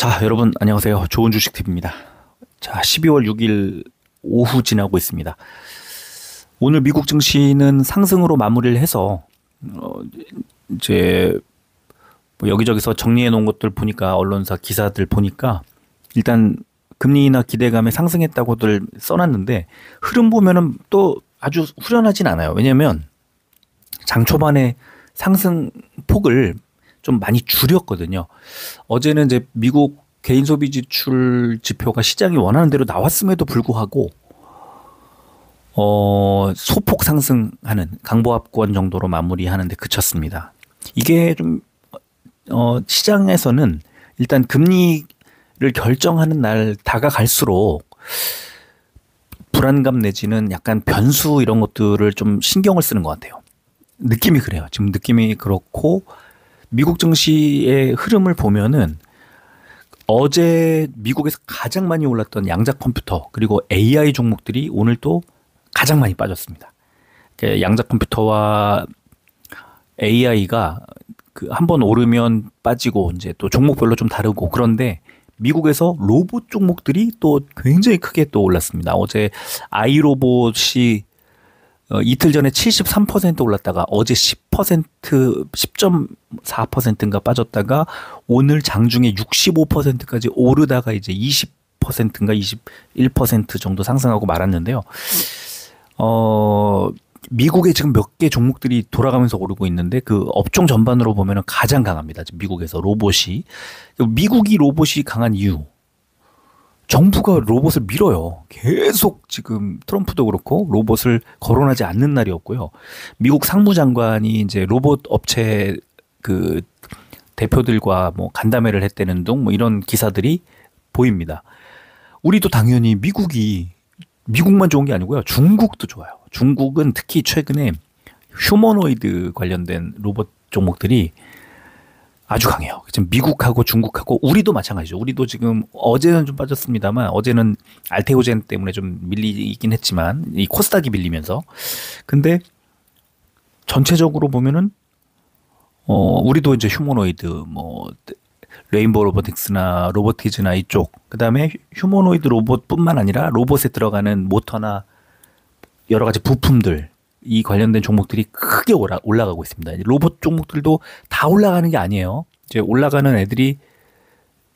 자, 여러분 안녕하세요. 좋은 주식 팁입니다. 자, 12월 6일 오후 지나고 있습니다. 오늘 미국 증시는 상승으로 마무리를 해서 이제 뭐 여기저기서 정리해 놓은 것들 보니까 언론사 기사들 보니까 일단 금리나 기대감에 상승했다고들 써놨는데 흐름 보면은 또 아주 후련하진 않아요. 왜냐면 장 초반에 상승 폭을 좀 많이 줄였거든요. 어제는 이제 미국 개인 소비 지출 지표가 시장이 원하는 대로 나왔음에도 불구하고 소폭 상승하는 강보합권 정도로 마무리하는데 그쳤습니다. 이게 좀 시장에서는 일단 금리를 결정하는 날 다가갈수록 불안감 내지는 약간 변수 이런 것들을 좀 신경을 쓰는 것 같아요. 느낌이 그래요. 지금 느낌이 그렇고 미국 증시의 흐름을 보면은 어제 미국에서 가장 많이 올랐던 양자 컴퓨터 그리고 AI 종목들이 오늘 또 가장 많이 빠졌습니다. 양자 컴퓨터와 AI가 그 한번 오르면 빠지고 이제 또 종목별로 좀 다르고 그런데 미국에서 로봇 종목들이 또 굉장히 크게 또 올랐습니다. 어제 아이로봇이 이틀 전에 73% 올랐다가 어제 10.4%인가 빠졌다가 오늘 장중에 65%까지 오르다가 이제 20%인가 21% 정도 상승하고 말았는데요. 미국에 지금 몇 개 종목들이 돌아가면서 오르고 있는데 그 업종 전반으로 보면은 가장 강합니다. 지금 미국에서 로봇이. 미국이 로봇이 강한 이유. 정부가 로봇을 밀어요. 계속 지금 트럼프도 그렇고 로봇을 거론하지 않는 날이 없고요. 미국 상무장관이 이제 로봇 업체 그 대표들과 뭐 간담회를 했다는 등 뭐 이런 기사들이 보입니다. 우리도 당연히 미국만 좋은 게 아니고요. 중국도 좋아요. 중국은 특히 최근에 휴머노이드 관련된 로봇 종목들이 아주 강해요. 지금 미국하고 중국하고 우리도 마찬가지죠. 우리도 지금 어제는 좀 빠졌습니다만 어제는 알테오젠 때문에 좀 밀리긴 했지만 이 코스닥이 밀리면서 근데 전체적으로 보면은 우리도 이제 휴머노이드 뭐 레인보우 로보틱스나 로보티즈나 이쪽 그다음에 휴머노이드 로봇뿐만 아니라 로봇에 들어가는 모터나 여러 가지 부품들 이 관련된 종목들이 크게 올라가고 있습니다. 로봇 종목들도 다 올라가는 게 아니에요. 이제 올라가는 애들이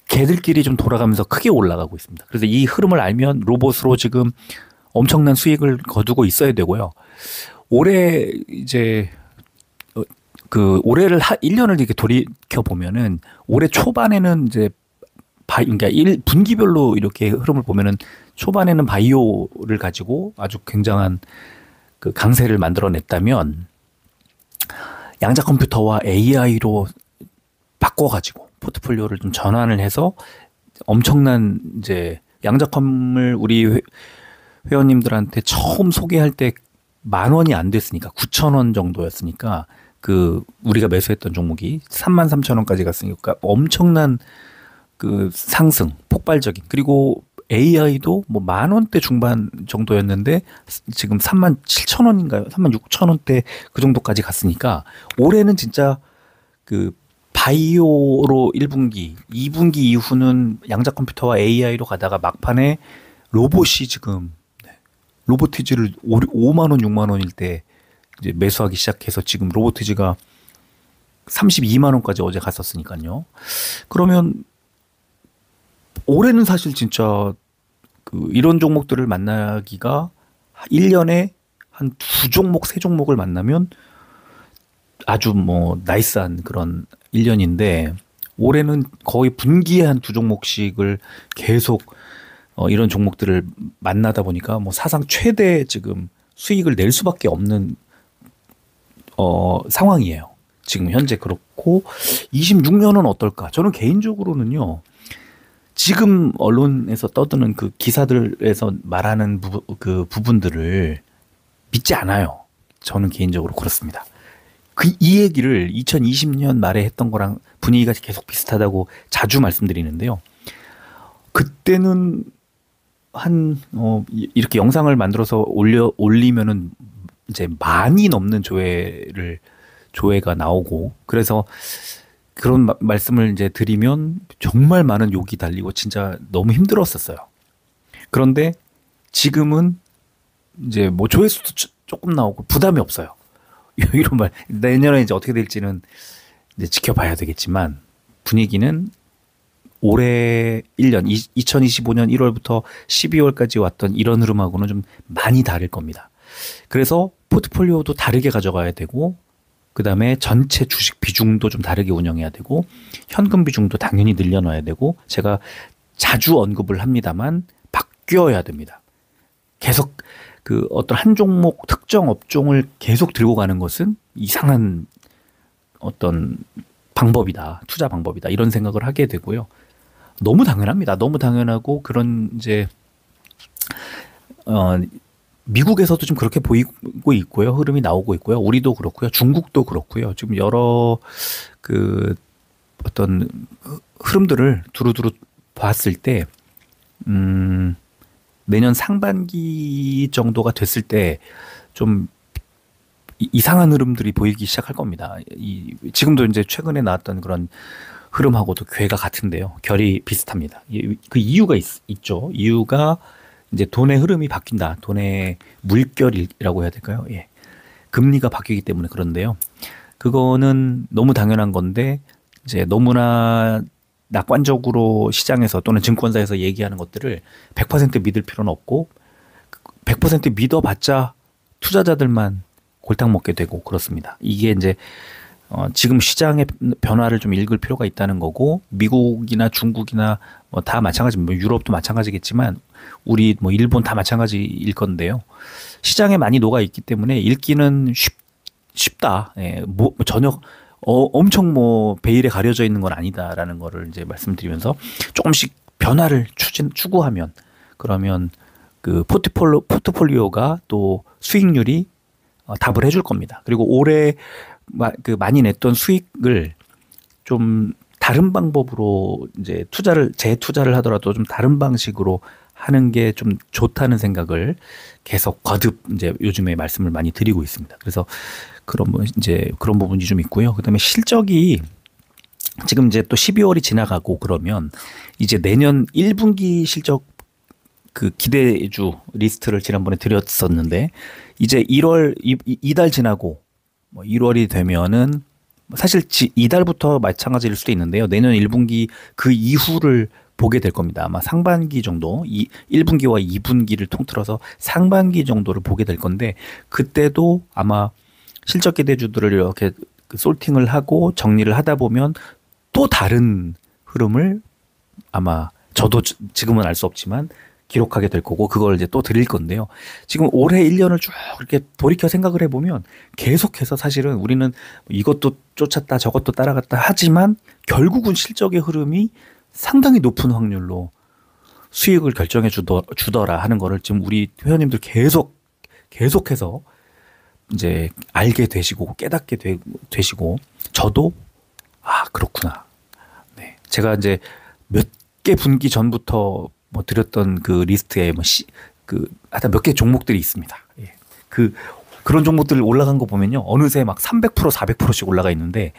걔들끼리 좀 돌아가면서 크게 올라가고 있습니다. 그래서 이 흐름을 알면 로봇으로 지금 엄청난 수익을 거두고 있어야 되고요. 올해 이제 그 올해를 1년을 이렇게 돌이켜 보면은 올해 초반에는 이제 그러니까 분기별로 이렇게 흐름을 보면은 초반에는 바이오를 가지고 아주 굉장한 그 강세를 만들어냈다면 양자 컴퓨터와 AI로 바꿔가지고 포트폴리오를 좀 전환을 해서 엄청난 이제 양자컴을 우리 회원님들한테 처음 소개할 때 10,000원이 안 됐으니까 9,000원 정도였으니까 그 우리가 매수했던 종목이 33,000원까지 갔으니까 엄청난 그 상승 폭발적인 그리고 AI도 뭐 10,000원대 중반 정도였는데 지금 37,000원인가요? 36,000원대 그 정도까지 갔으니까 올해는 진짜 그 바이오로 1분기, 2분기 이후는 양자 컴퓨터와 AI로 가다가 막판에 로봇이 지금 로보티즈를 5만 원, 6만 원일 때 이제 매수하기 시작해서 지금 로보티즈가 32만 원까지 어제 갔었으니까요. 그러면 올해는 사실 진짜 그 이런 종목들을 만나기가 1년에 한 2종목, 3종목을 만나면 아주 뭐 나이스한 그런 1년인데 올해는 거의 분기에 한 2종목씩을 계속 이런 종목들을 만나다 보니까 뭐 사상 최대 지금 수익을 낼 수밖에 없는 상황이에요. 지금 현재 그렇고 26년은 어떨까? 저는 개인적으로는요. 지금 언론에서 떠드는 그 기사들에서 말하는 그 부분들을 믿지 않아요. 저는 개인적으로 그렇습니다. 이 얘기를 2020년 말에 했던 거랑 분위기가 계속 비슷하다고 자주 말씀드리는데요. 그때는 이렇게 영상을 만들어서 올리면은 이제 많이 넘는 조회가 나오고 그래서 그런 말씀을 이제 드리면 정말 많은 욕이 달리고 진짜 너무 힘들었었어요. 그런데 지금은 이제 뭐 조회수도 조금 나오고 부담이 없어요. 이런 말. 내년에 이제 어떻게 될지는 이제 지켜봐야 되겠지만 분위기는 올해 1년 2025년 1월부터 12월까지 왔던 이런 흐름하고는 좀 많이 다를 겁니다. 그래서 포트폴리오도 다르게 가져가야 되고 그다음에 전체 주식 비중도 좀 다르게 운영해야 되고 현금 비중도 당연히 늘려놔야 되고 제가 자주 언급을 합니다만 바뀌어야 됩니다. 계속 그 어떤 한 종목 특정 업종을 계속 들고 가는 것은 이상한 어떤 방법이다. 투자 방법이다. 이런 생각을 하게 되고요. 너무 당연합니다. 너무 당연하고 그런 이제 미국에서도 좀 그렇게 보이고 있고요. 흐름이 나오고 있고요. 우리도 그렇고요. 중국도 그렇고요. 지금 여러 그 어떤 흐름들을 두루두루 봤을 때 내년 상반기 정도가 됐을 때 좀 이상한 흐름들이 보이기 시작할 겁니다. 지금도 이제 최근에 나왔던 그런 흐름하고도 궤가 같은데요. 결이 비슷합니다. 그 이유가 있죠. 이유가 이제 돈의 흐름이 바뀐다. 돈의 물결이라고 해야 될까요? 예. 금리가 바뀌기 때문에 그런데요. 그거는 너무 당연한 건데 이제 너무나 낙관적으로 시장에서 또는 증권사에서 얘기하는 것들을 100% 믿을 필요는 없고 100% 믿어봤자 투자자들만 골탕 먹게 되고 그렇습니다. 이게 이제 지금 시장의 변화를 좀 읽을 필요가 있다는 거고 미국이나 중국이나 뭐 다 마찬가지, 뭐 유럽도 마찬가지겠지만 우리 뭐 일본 다 마찬가지일 건데요. 시장에 많이 녹아 있기 때문에 읽기는 쉽다. 예, 뭐 전혀 엄청 뭐 베일에 가려져 있는 건 아니다라는 거를 이제 말씀드리면서 조금씩 변화를 추구하면 그러면 그 포트폴리오가 또 수익률이 답을 해줄 겁니다. 그리고 올해 그 많이 냈던 수익을 좀 다른 방법으로 이제 재투자를 하더라도 좀 다른 방식으로 하는 게 좀 좋다는 생각을 계속 거듭 이제 요즘에 말씀을 많이 드리고 있습니다. 그래서 그런 부분이 좀 있고요. 그다음에 실적이 지금 이제 또 12월이 지나가고 그러면 이제 내년 1분기 실적 그 기대주 리스트를 지난번에 드렸었는데 이제 1월 이달 지나고 뭐 1월이 되면은 사실 이달부터 마찬가지일 수도 있는데요. 내년 1분기 그 이후를 보게 될 겁니다. 아마 상반기 정도, 1분기와 2분기를 통틀어서 상반기 정도를 보게 될 건데 그때도 아마 실적 기대주들을 이렇게 솔팅을 하고 정리를 하다 보면 또 다른 흐름을 아마 저도 지금은 알 수 없지만 기록하게 될 거고 그걸 이제 또 드릴 건데요. 지금 올해 1년을 쭉 이렇게 돌이켜 생각을 해보면 계속해서 사실은 우리는 이것도 쫓았다 저것도 따라갔다 하지만 결국은 실적의 흐름이 상당히 높은 확률로 수익을 결정해 주더라 하는 거를 지금 우리 회원님들 계속해서 이제 알게 되시고 깨닫게 되시고 저도 그렇구나. 네. 제가 이제 몇 개 분기 전부터 뭐 드렸던 그 리스트에 하여튼 몇 개 종목들이 있습니다. 예. 그런 종목들 올라간 거 보면요. 어느새 막 300%, 400%씩 올라가 있는데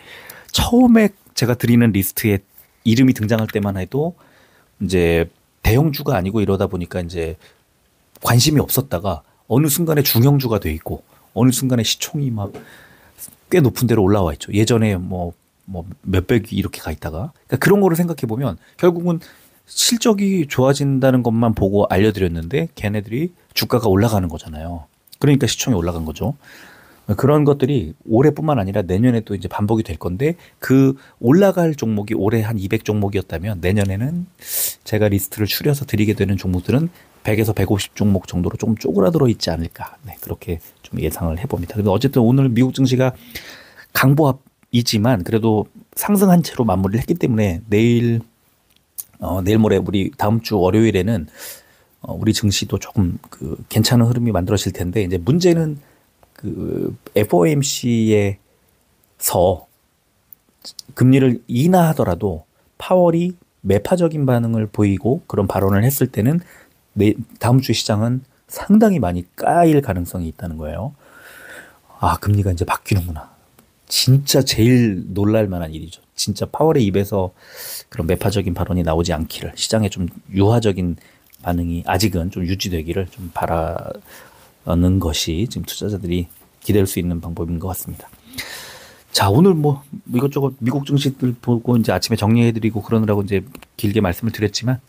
처음에 제가 드리는 리스트에 이름이 등장할 때만 해도 이제 대형주가 아니고 이러다 보니까 이제 관심이 없었다가 어느 순간에 중형주가 돼 있고 어느 순간에 시총이 막 꽤 높은 데로 올라와 있죠. 예전에 뭐 몇백이 이렇게 가 있다가 그러니까 그런 거를 생각해 보면 결국은 실적이 좋아진다는 것만 보고 알려드렸는데 걔네들이 주가가 올라가는 거잖아요. 그러니까 시총이 올라간 거죠. 그런 것들이 올해뿐만 아니라 내년에 또 이제 반복이 될 건데 그 올라갈 종목이 올해 한 200 종목이었다면 내년에는 제가 리스트를 추려서 드리게 되는 종목들은 100에서 150 종목 정도로 좀 쪼그라들어 있지 않을까. 네, 그렇게 좀 예상을 해봅니다. 근데 어쨌든 오늘 미국 증시가 강보합이지만 그래도 상승한 채로 마무리를 했기 때문에 내일 모레 우리 다음 주 월요일에는 우리 증시도 조금 괜찮은 흐름이 만들어질 텐데 이제 문제는 그 FOMC에서 금리를 인하하더라도 파월이 매파적인 반응을 보이고 그런 발언을 했을 때는 다음 주 시장은 상당히 많이 까일 가능성이 있다는 거예요. 금리가 이제 바뀌는구나. 진짜 제일 놀랄 만한 일이죠. 진짜 파월의 입에서 그런 매파적인 발언이 나오지 않기를, 시장에 좀 유화적인 반응이 아직은 좀 유지되기를 좀 바라는 것이 지금 투자자들이 기댈 수 있는 방법인 것 같습니다. 자, 오늘 뭐 이것저것 미국 증시들 보고 이제 아침에 정리해드리고 그러느라고 이제 길게 말씀을 드렸지만,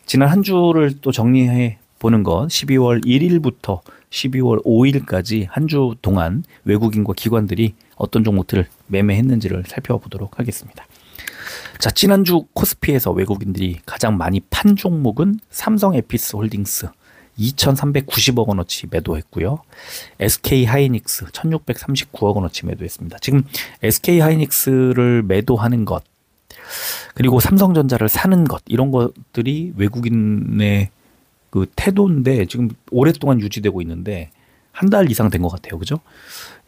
지난 한 주를 또 정리해 보는 건 12월 1일부터 12월 5일까지 한 주 동안 외국인과 기관들이 어떤 종목들을 매매했는지를 살펴보도록 하겠습니다. 자, 지난주 코스피에서 외국인들이 가장 많이 판 종목은 삼성 에피스 홀딩스 2,390억 원어치 매도했고요. SK 하이닉스 1,639억 원어치 매도했습니다. 지금 SK 하이닉스를 매도하는 것, 그리고 삼성전자를 사는 것, 이런 것들이 외국인의 그 태도인데 지금 오랫동안 유지되고 있는데 한 달 이상 된 것 같아요. 그죠?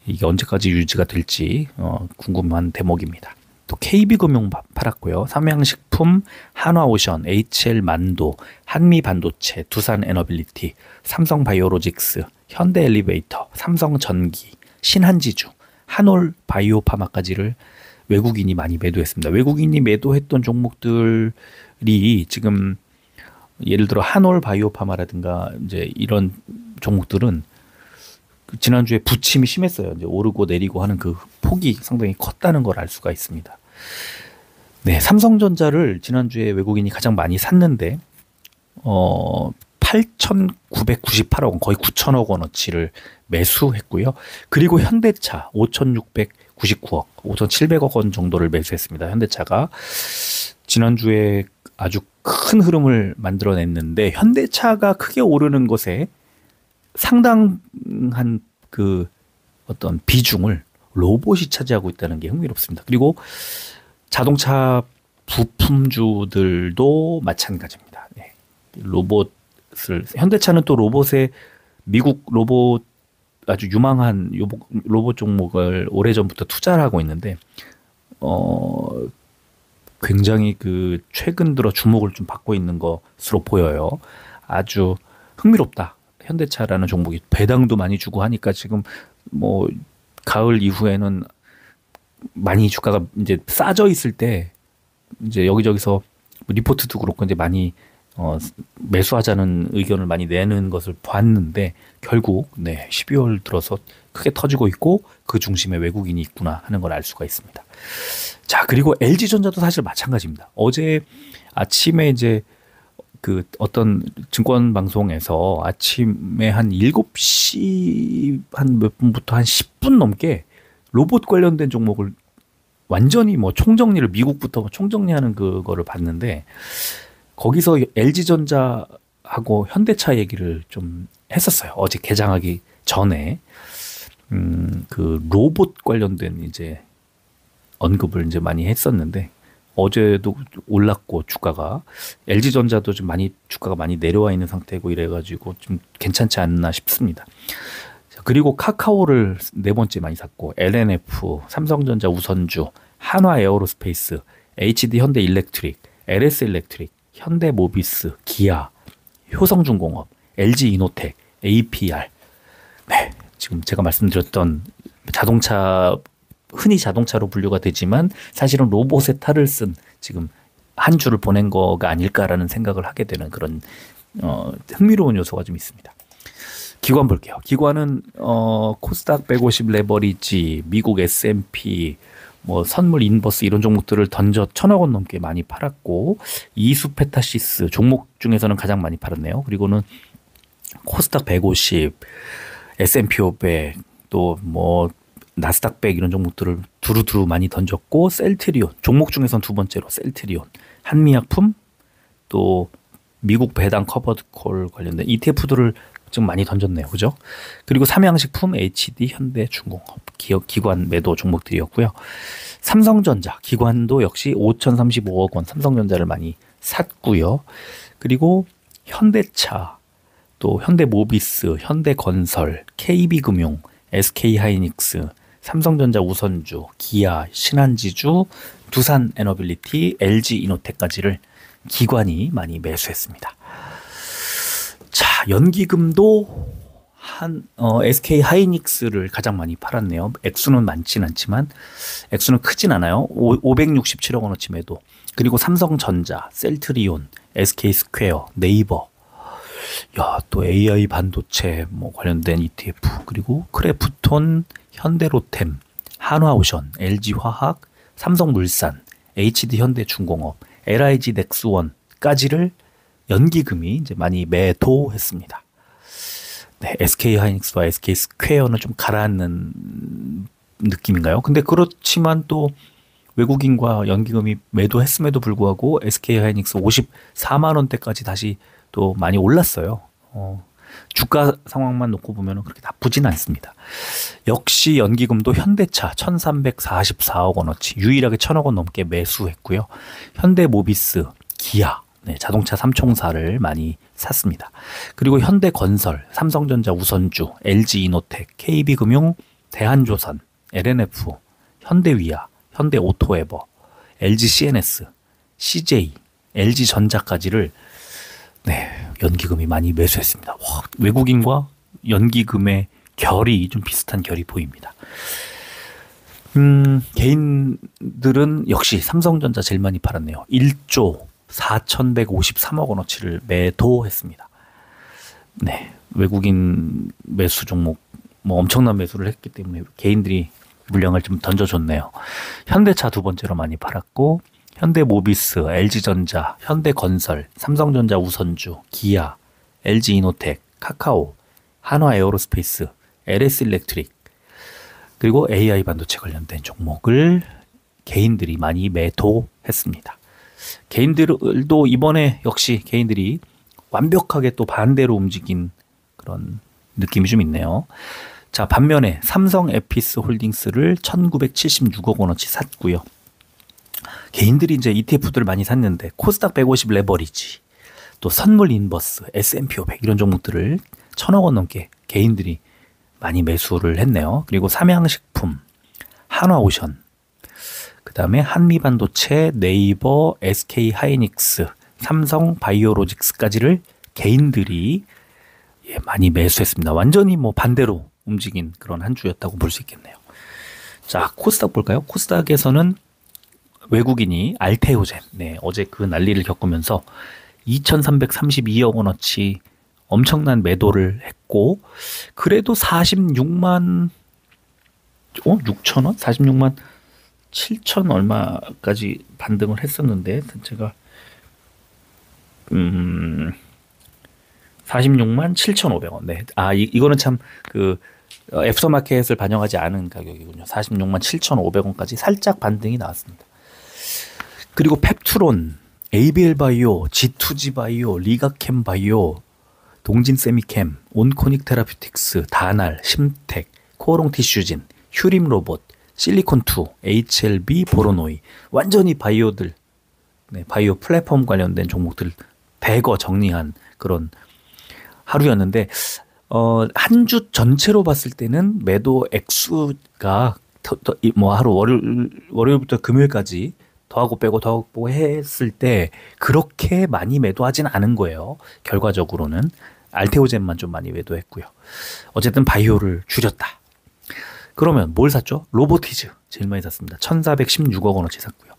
이게 언제까지 유지가 될지 궁금한 대목입니다. 또 KB금융 팔았고요. 삼양식품, 한화오션, HL만도, 한미반도체, 두산에너빌리티, 삼성바이오로직스, 현대엘리베이터, 삼성전기, 신한지주, 한올바이오파마까지를 외국인이 많이 매도했습니다. 외국인이 매도했던 종목들이 지금 예를 들어 한올바이오파마라든가 이제 이런 종목들은 지난주에 부침이 심했어요. 이제 오르고 내리고 하는 그 폭이 상당히 컸다는 걸 알 수가 있습니다. 네, 삼성전자를 지난주에 외국인이 가장 많이 샀는데 8,998억 원, 거의 9천억 원어치를 매수했고요. 그리고 현대차 5,699억, 5,700억 원 정도를 매수했습니다. 현대차가 지난주에 아주 큰 흐름을 만들어냈는데, 현대차가 크게 오르는 것에 상당한 그 어떤 비중을 로봇이 차지하고 있다는 게 흥미롭습니다. 그리고 자동차 부품주들도 마찬가지입니다. 네. 로봇을, 현대차는 또 로봇에 미국 로봇 아주 유망한 로봇 종목을 오래전부터 투자를 하고 있는데 굉장히 그 최근 들어 주목을 좀 받고 있는 것으로 보여요. 아주 흥미롭다. 현대차라는 종목이 배당도 많이 주고 하니까 지금 뭐 가을 이후에는 많이 주가가 이제 싸져 있을 때 이제 여기저기서 리포트도 그렇고 이제 많이 매수하자는 의견을 많이 내는 것을 봤는데, 결국 12월 들어서 크게 터지고 있고 그 중심에 외국인이 있구나 하는 걸 알 수가 있습니다. 자, 그리고 LG전자도 사실 마찬가지입니다. 어제 아침에 이제 그 어떤 증권 방송에서 아침에 한 7시 한 몇 분부터 한 10분 넘게 로봇 관련된 종목을 완전히 뭐 총정리를, 미국부터 총정리하는 그거를 봤는데, 거기서 LG전자하고 현대차 얘기를 좀 했었어요. 어제 개장하기 전에 그 로봇 관련된 이제 언급을 이제 많이 했었는데, 어제도 올랐고 주가가, LG전자도 좀 많이 주가가 많이 내려와 있는 상태고 이래가지고 좀 괜찮지 않나 싶습니다. 그리고 카카오를 네 번째 많이 샀고, LNF, 삼성전자 우선주, 한화에어로스페이스, HD 현대일렉트릭, LS일렉트릭, 현대모비스, 기아, 효성중공업, LG이노텍, APR. 네, 지금 제가 말씀드렸던 자동차, 흔히 자동차로 분류가 되지만 사실은 로봇의 탈을 쓴 지금 한 주를 보낸 거가 아닐까라는 생각을 하게 되는 그런 흥미로운 요소가 좀 있습니다. 기관 볼게요. 기관은 코스닥 150 레버리지, 미국 S&P, 뭐 선물 인버스 이런 종목들을 던져 1,000억 원 넘게 많이 팔았고, 이수페타시스 종목 중에서는 가장 많이 팔았네요. 그리고는 코스닥 150, S&P 500, 또 뭐 나스닥 100 이런 종목들을 두루두루 많이 던졌고, 셀트리온 종목 중에서는 두 번째로 셀트리온, 한미약품, 또 미국 배당 커버드콜 관련된 ETF들을 좀 많이 던졌네요. 그죠? 그리고 삼양식품, HD, 현대중공업 기관 매도 종목들이었고요. 삼성전자 기관도 역시 5,035억 원 삼성전자를 많이 샀고요. 그리고 현대차, 또 현대모비스, 현대건설, KB금융, SK하이닉스, 삼성전자 우선주, 기아, 신한지주, 두산에너빌리티, LG이노텍까지를 기관이 많이 매수했습니다. 자, 연기금도 SK 하이닉스를 가장 많이 팔았네요. 액수는 많진 않지만, 액수는 크진 않아요. 567억 원어치 매도. 그리고 삼성전자, 셀트리온, SK 스퀘어, 네이버, 야, 또 AI 반도체 뭐 관련된 ETF, 그리고 크래프톤, 현대로템, 한화오션, LG화학, 삼성물산, HD현대중공업, LIG 넥스원까지를 연기금이 이제 많이 매도했습니다. 네, SK 하이닉스와 SK 스퀘어는 좀 가라앉는 느낌인가요? 근데 그렇지만 또 외국인과 연기금이 매도했음에도 불구하고 SK 하이닉스 54만 원대까지 다시 또 많이 올랐어요. 주가 상황만 놓고 보면 그렇게 나쁘진 않습니다. 역시 연기금도 현대차 1344억 원어치 유일하게 1000억 원 넘게 매수했고요. 현대모비스, 기아, 네, 자동차 삼총사를 많이 샀습니다. 그리고 현대건설, 삼성전자 우선주, LG이노텍, KB금융, 대한조선, LNF, 현대위아, 현대오토에버, LGCNS, CJ, LG전자까지를 네, 연기금이 많이 매수했습니다. 와, 외국인과 연기금의 결이 좀 비슷한 결이 보입니다. 개인들은 역시 삼성전자 제일 많이 팔았네요. 1조 4,153억 원어치를 매도했습니다. 네, 외국인 매수 종목 뭐 엄청난 매수를 했기 때문에 개인들이 물량을 좀 던져줬네요. 현대차 두 번째로 많이 팔았고, 현대모비스, LG전자, 현대건설, 삼성전자 우선주, 기아, LG이노텍, 카카오, 한화에어로스페이스, LS일렉트릭, 그리고 AI 반도체 관련된 종목을 개인들이 많이 매도했습니다. 개인들도 이번에 역시 개인들이 완벽하게 또 반대로 움직인 그런 느낌이 좀 있네요. 자, 반면에 삼성 에피스 홀딩스를 1976억 원어치 샀고요. 개인들이 이제 ETF들을 많이 샀는데 코스닥 150 레버리지, 또 선물 인버스, S&P 500 이런 종목들을 1000억 원 넘게 개인들이 많이 매수를 했네요. 그리고 삼양식품, 한화오션, 그 다음에 한미반도체, 네이버, SK 하이닉스, 삼성 바이오로직스까지를 개인들이 많이 매수했습니다. 완전히 뭐 반대로 움직인 그런 한 주였다고 볼 수 있겠네요. 자, 코스닥 볼까요? 코스닥에서는 외국인이 알테오젠, 네, 어제 그 난리를 겪으면서 2,332억 원어치 엄청난 매도를 했고, 그래도 46만 6천 원? 46만 7천 얼마까지 반등을 했었는데, 제가 46만 7,500원. 네. 이거는 참 애프터마켓을 반영하지 않은 가격이군요. 46만 7,500원까지 살짝 반등이 나왔습니다. 그리고 펩트론, ABL 바이오, G2G 바이오, 리가캠 바이오, 동진 세미캠, 온코닉 테라퓨틱스, 다날, 심텍, 코오롱 티슈진, 휴림 로봇, 실리콘2, HLB, 보로노이, 완전히 바이오들, 네, 바이오 플랫폼 관련된 종목들 대거 정리한 그런 하루였는데, 한 주 전체로 봤을 때는 매도 액수가 뭐 하루 월요일부터 금요일까지 더하고 빼고 했을 때 그렇게 많이 매도하진 않은 거예요. 결과적으로는 알테오젠만 좀 많이 매도했고요. 어쨌든 바이오를 줄였다. 그러면 뭘 샀죠? 로보티즈 제일 많이 샀습니다. 1,416억 원어치 샀고요.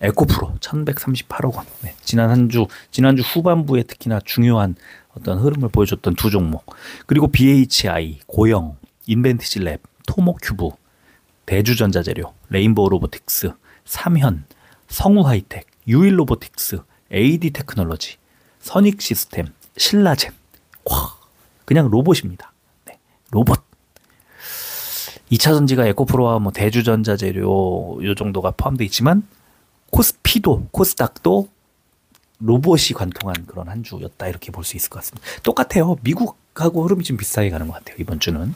에코프로 1,138억 원. 네, 지난주 후반부에 특히나 중요한 어떤 흐름을 보여줬던 두 종목. 그리고 BHI, 고영, 인벤티지랩, 토모큐브, 대주전자재료, 레인보우 로보틱스, 삼현, 성우하이텍, 유일로보틱스, AD테크놀로지, 선익시스템, 신라젠. 와, 그냥 로봇입니다. 네, 로봇. 2차전지가 에코프로와 뭐 대주전자재료 요 정도가 포함되어 있지만, 코스피도 코스닥도 로봇이 관통한 그런 한 주였다, 이렇게 볼 수 있을 것 같습니다. 똑같아요. 미국하고 흐름이 좀 비슷하게 가는 것 같아요, 이번 주는.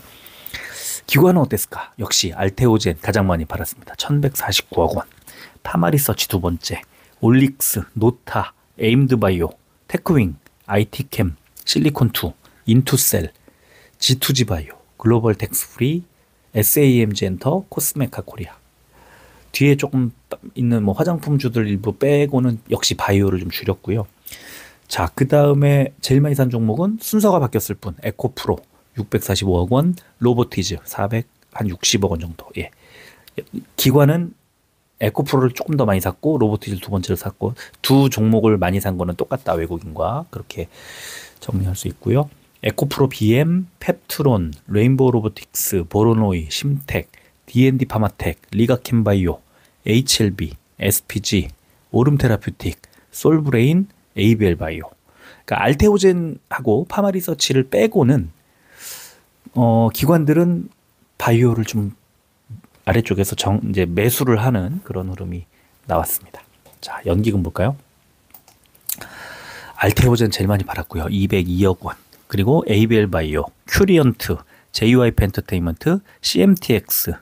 기관은 어땠을까? 역시 알테오젠 가장 많이 팔았습니다. 1,149억 원. 파마리서치 두 번째, 올릭스, 노타, 에임드바이오, 테크윙, IT캠, 실리콘2, 인투셀, G2G 바이오, 글로벌 텍스프리, SAMG 엔터, 코스메카 코리아. 뒤에 조금 있는 뭐 화장품주들 일부 빼고는 역시 바이오를 좀 줄였고요. 자, 그 다음에 제일 많이 산 종목은 순서가 바뀌었을 뿐, 에코프로, 645억 원, 로보티즈 460억 원 정도. 예. 기관은 에코프로를 조금 더 많이 샀고 로보티즈를 두 번째로 샀고 두 종목을 많이 산 거는 똑같다 외국인과 그렇게 정리할 수 있고요. 에코프로 BM, 펩트론, 레인보우 로보틱스, 보로노이, 심텍, D&D 파마텍, 리가캠바이오, HLB, SPG, 오름 테라퓨틱, 솔브레인, ABL 바이오. 그러니까 알테오젠하고 파마리서치를 빼고는 기관들은 바이오를 좀 아래쪽에서 이제 매수를 하는 그런 흐름이 나왔습니다. 자, 연기금 볼까요? 알테오젠 제일 많이 팔았고요. 202억 원. 그리고 ABL 바이오, 큐리언트, JYP 엔터테인먼트, CMTX,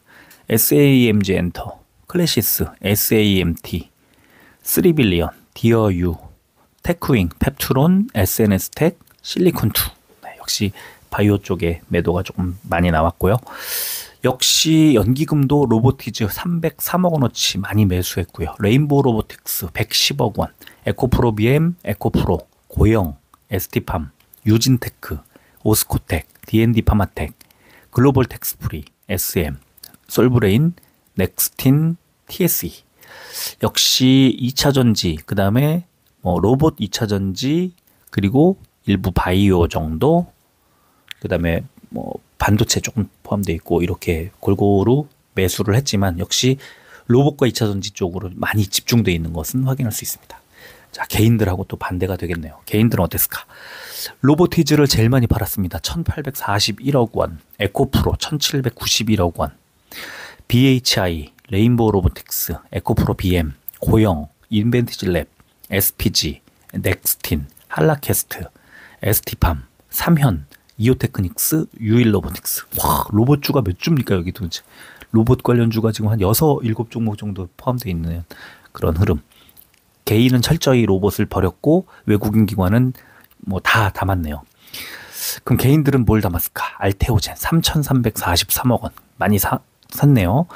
SAMG 엔터, 클래시스, SAMT, 3빌리언, 디어유, 테크윙, 펩트론, SNS텍, 실리콘2. 네, 역시 바이오 쪽에 매도가 조금 많이 나왔고요. 역시 연기금도 로보티즈 303억 원어치 많이 매수했고요. 레인보우 로보틱스 110억 원, 에코프로 BM, 에코프로, 고영, ST팜, 유진테크, 오스코텍, D&D 파마텍, 글로벌 텍스프리, SM, 솔브레인, 넥스틴, TSE. 역시 2차 전지, 그 다음에 로봇 2차 전지, 그리고 일부 바이오 정도, 그 다음에 반도체 조금 포함되어 있고 이렇게 골고루 매수를 했지만 역시 로봇과 2차 전지 쪽으로 많이 집중되어 있는 것은 확인할 수 있습니다. 자, 개인들하고 또 반대가 되겠네요. 개인들은 어땠을까? 로보티즈를 제일 많이 팔았습니다. 1841억 원, 에코프로 1791억 원, BHI, 레인보우 로보틱스, 에코프로 BM, 고영, 인벤티지랩, SPG, 넥스틴, 할라캐스트, ST팜, 삼현, 이오테크닉스, 유일로보틱스. 와, 로봇주가 몇 주입니까 여기 도대체. 로봇 관련주가 지금 한 6, 7종목 정도 포함되어 있는 그런 흐름. 개인은 철저히 로봇을 버렸고 외국인 기관은 다 담았네요. 그럼 개인들은 뭘 담았을까? 알테오젠 3,343억 원 많이 샀네요.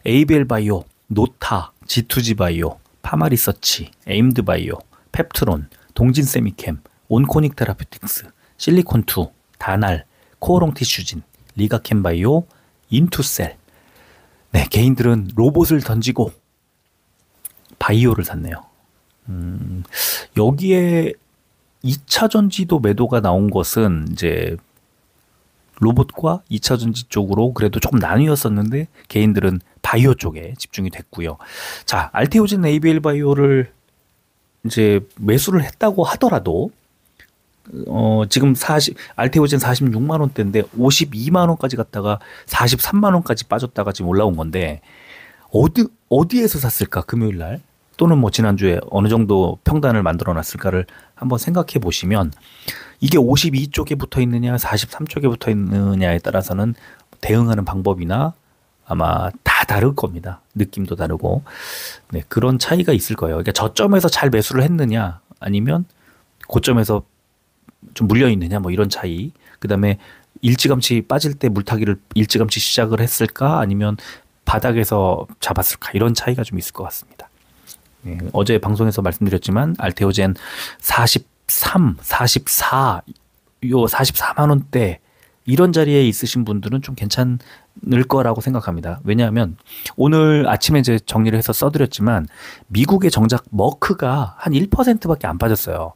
ABL 바이오, 노타, G2G 바이오, 파마리서치, 에임드 바이오, 펩트론, 동진 세미캠, 온코닉 테라퓨틱스, 실리콘2, 다날, 코오롱 티슈진, 리가캠 바이오, 인투셀. 네, 개인들은 로봇을 던지고 바이오를 샀네요. 여기에 2차 전지도 매도가 나온 것은 이제 로봇과 2차 전지 쪽으로 그래도 조금 나뉘었었는데 개인들은 바이오 쪽에 집중이 됐고요. 자, 알테오젠 ABL 바이오를 이제 매수를 했다고 하더라도 지금 알테오젠 46만 원대인데 52만 원까지 갔다가 43만 원까지 빠졌다가 지금 올라온 건데 어디에서 샀을까? 금요일 날 또는 지난주에 어느 정도 평단을 만들어 놨을까를 한번 생각해 보시면 이게 52쪽에 붙어 있느냐 43쪽에 붙어 있느냐에 따라서는 대응하는 방법이나 아마 다 다를 겁니다. 느낌도 다르고. 네, 그런 차이가 있을 거예요. 그러니까 저점에서 잘 매수를 했느냐 아니면 고점에서 좀 물려 있느냐 이런 차이. 그다음에 일찌감치 빠질 때 물타기를 일찌감치 시작을 했을까 아니면 바닥에서 잡았을까 이런 차이가 좀 있을 것 같습니다. 네, 어제 방송에서 말씀드렸지만 알테오젠 43, 44, 요 44만 원대 이런 자리에 있으신 분들은 좀 괜찮을 거라고 생각합니다. 왜냐하면 오늘 아침에 이제 정리를 해서 써드렸지만 미국의 정작 머크가 한 1%밖에 안 빠졌어요.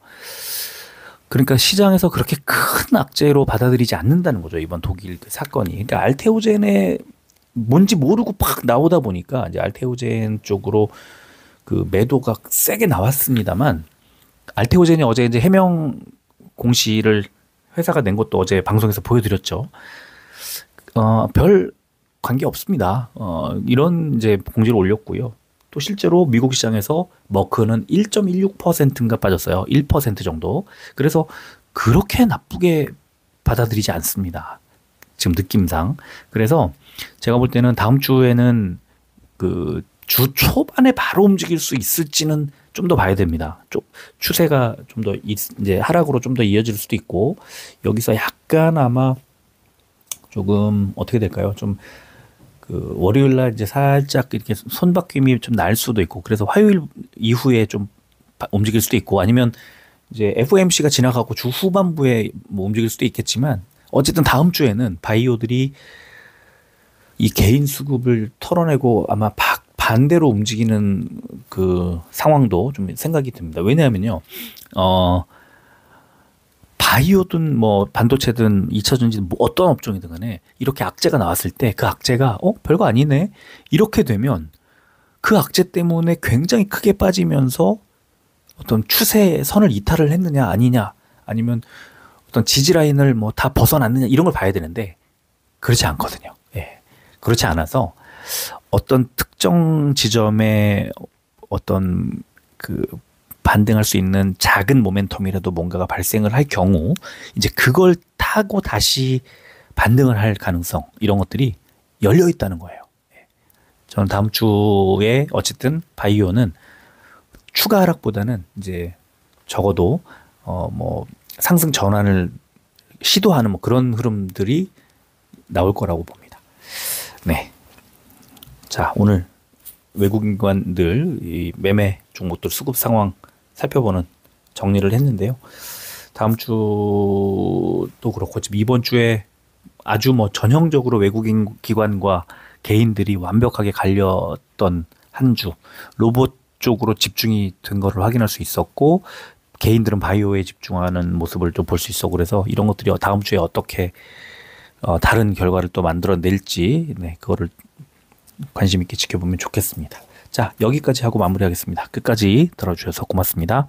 그러니까 시장에서 그렇게 큰 악재로 받아들이지 않는다는 거죠. 이번 독일 사건이. 그러니까 알테오젠에 뭔지 모르고 팍 나오다 보니까 이제 알테오젠 쪽으로 그 매도가 세게 나왔습니다만 알테오젠이 어제 이제 해명 공시를 회사가 낸 것도 어제 방송에서 보여드렸죠. 별 관계 없습니다. 이런 이제 공지를 올렸고요. 또 실제로 미국 시장에서 머크는 1.16%인가 빠졌어요. 1% 정도. 그래서 그렇게 나쁘게 받아들이지 않습니다. 지금 느낌상. 그래서 제가 볼 때는 다음 주에는 그 주 초반에 바로 움직일 수 있을지는 좀 더 봐야 됩니다. 추세가 좀 더 이제 하락으로 좀 더 이어질 수도 있고 여기서 약간 아마 조금 어떻게 될까요? 좀 그 월요일 날 이제 살짝 이렇게 손바뀜이 좀 날 수도 있고 그래서 화요일 이후에 좀 움직일 수도 있고 아니면 이제 FOMC가 지나가고 주 후반부에 움직일 수도 있겠지만 어쨌든 다음 주에는 바이오들이 이 개인 수급을 털어내고 아마 반대로 움직이는 그 상황도 좀 생각이 듭니다. 왜냐하면요, 바이오든 뭐 반도체든 2차전지든 뭐 어떤 업종이든 간에 이렇게 악재가 나왔을 때 그 악재가 별거 아니네 이렇게 되면 그 악재 때문에 굉장히 크게 빠지면서 어떤 추세 선을 이탈을 했느냐 아니냐 아니면 어떤 지지라인을 뭐 다 벗어났느냐 이런 걸 봐야 되는데 그렇지 않거든요. 예. 그렇지 않아서 어떤 특정 지점에 어떤 그 반등할 수 있는 작은 모멘텀이라도 뭔가가 발생을 할 경우 이제 그걸 타고 다시 반등을 할 가능성 이런 것들이 열려 있다는 거예요. 예. 저는 다음 주에 어쨌든 바이오는 추가 하락보다는 이제 적어도 뭐 상승 전환을 시도하는 뭐 그런 흐름들이 나올 거라고 봅니다. 네. 자, 오늘 외국인관들 이 매매 종목들 수급 상황 살펴보는 정리를 했는데요. 다음 주도 그렇고 지금 이번 주에 아주 뭐 전형적으로 외국인 기관과 개인들이 완벽하게 갈렸던 한 주 로봇 쪽으로 집중이 된 거를 확인할 수 있었고 개인들은 바이오에 집중하는 모습을 좀 볼 수 있어 그래서 이런 것들이 다음 주에 어떻게 다른 결과를 또 만들어낼지 네, 그거를 관심 있게 지켜보면 좋겠습니다. 자, 여기까지 하고 마무리하겠습니다. 끝까지 들어주셔서 고맙습니다.